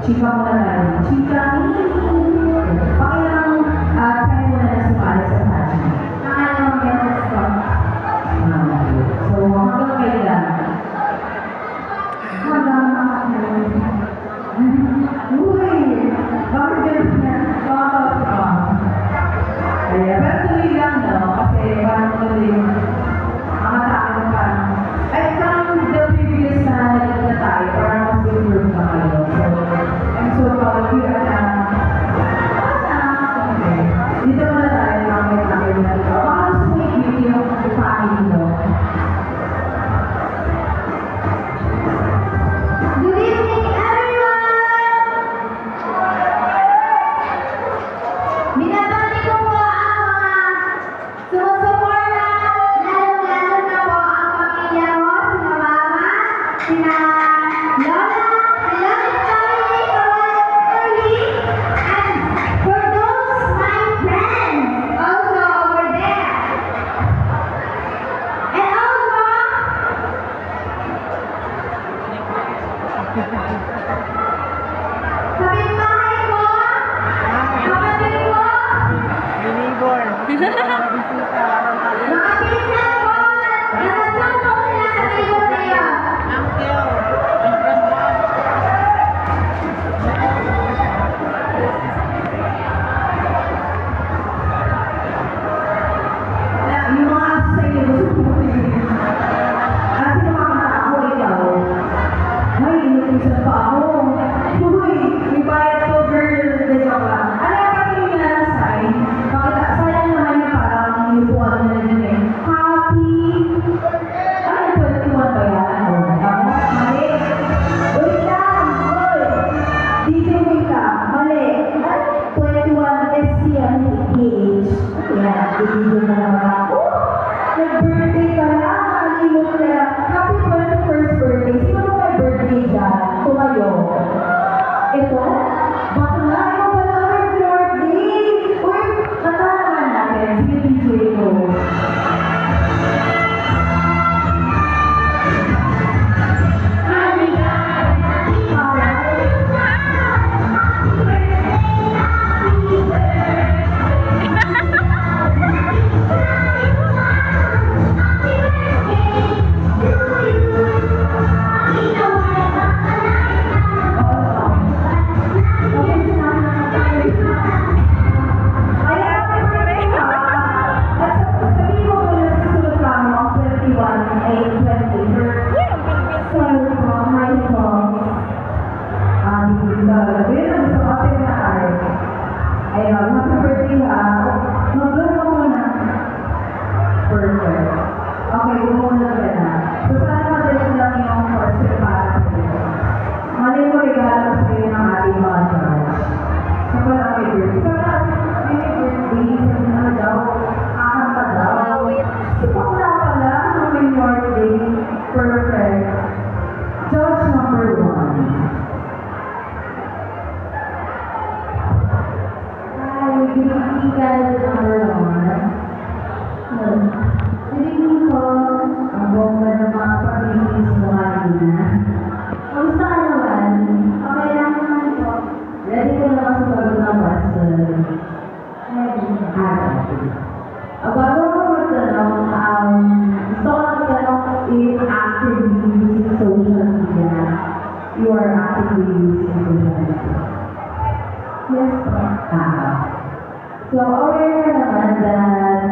Chika muna tayo. Chika, pakilang tayo muna na sumali sa pageant. Pangalawang beses ko. So, hanggang kailan? Hanggang makakalaw. Uy! Bakit ganun yan? Makakawas ka. Kaya, pero tuloy lang, no? Kasi parang tuloy, ang atake mo parang, ay, parang the previous na tayo, parang mas improve na kayo. So, I'm so proud of you, Anna. Okay. Dito muna tayo, nakakit na kayo na dito. Baka gusto mo i-beauty yung family mo. Good evening, everyone! Binabati ko po ang mga sumusuporta, lalong-lalo na po ang pamilya ko, sina Mama, sina Lola, hello, family, Early, and for those my friends also over there. And also, kapitbahay ko, kapatid ko, Neighbor. mga pinsan ko, nasasal ko sila sa table na yun. Uncle. Yung mga sa inyo, gusto ko kasi nakakamata ako, ikaw. Ay, inutusan pa ako. Uy, may bayad ko, girl. De joke lang. Ano yung patingin niya na sign? Bakit, sayang naman yung parang inupuan na din eh. Happy. Ay, 21 ba yan? O, ako, mali. Wait lang, oy. DJ, wait lang. Mali. Ay, 21 SCM PH. Ayan, bibigyan na naman ako. Nag-birthday ka na, nalimot ka na. Happy 21st birthday. Sino mo may birthday dyan? Tumayo. Ito? Bakla? Ikaw ba na may birthday? Uy, natalaman natin. Sige, DJ ko. Ayun, happy birthday ha. Mag-blow ka muna. Perfect. Okay, bumuna ka na. So, sana madali lang yung first para sa iyo. Mali mo regalo sa iyo ng ating mga judge. So, pala may birthday. So, may birthday. Sabi na daw, kakanta daw. So, wala pala ng may birthday. Perfect. Judge number 1. Binibigyan number 1. Hindi ko ang bongga ng mga pag-ibig sa mga ina. Kamusta ka naman? Okay lang naman po. Ready ko na masusagot ng question. Bago ko magtanong, gusto ko lang tanong if actively using social media, you are actively using social media. Yes po. So, aware ka naman that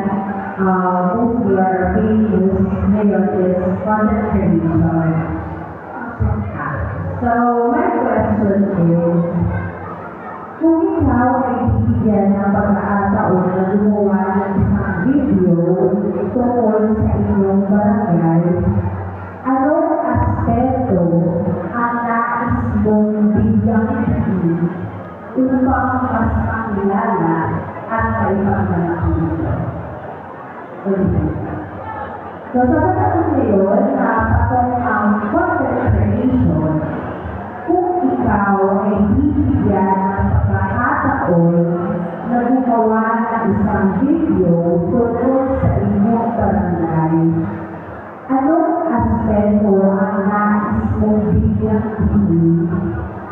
most your famous ngayon is content creation. So, my question is, kung ikaw ay bibigyan ng pagkakataon na gumawa ng isang video tungkol sa inyong barangay, anong aspeto ang nais mong bigyang ipin upang mas makilala at maipagmalaki nito? So, sa pagkakataon ngayon, patong ang content creation, kung ikaw ay bibigyan ng pagkakataon na gumawa ng isang video tungkol sa inyong barangay, anong aspeto ang nais mong bigyang ipin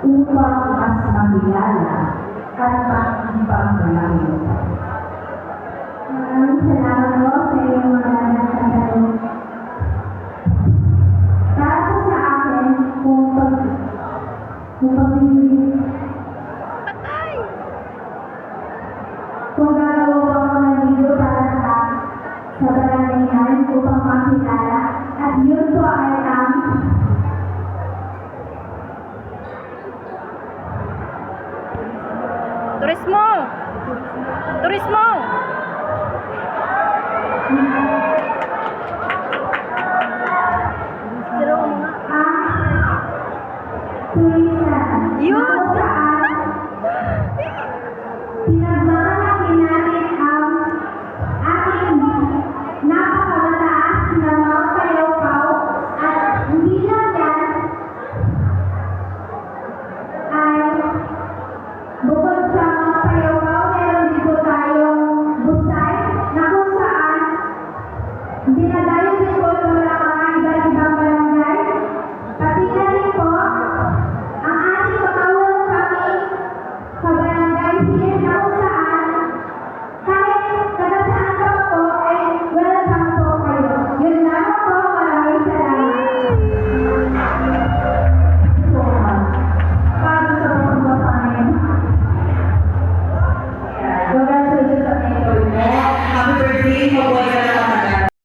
upang mas pagkakilala at pagpapalangin. Maraming salamat po sa iyong magandang tanong. Para po sa akin, kung gagawa po ako ng video para sa barangay upang makilala at yun po ay Turismo! Turismo!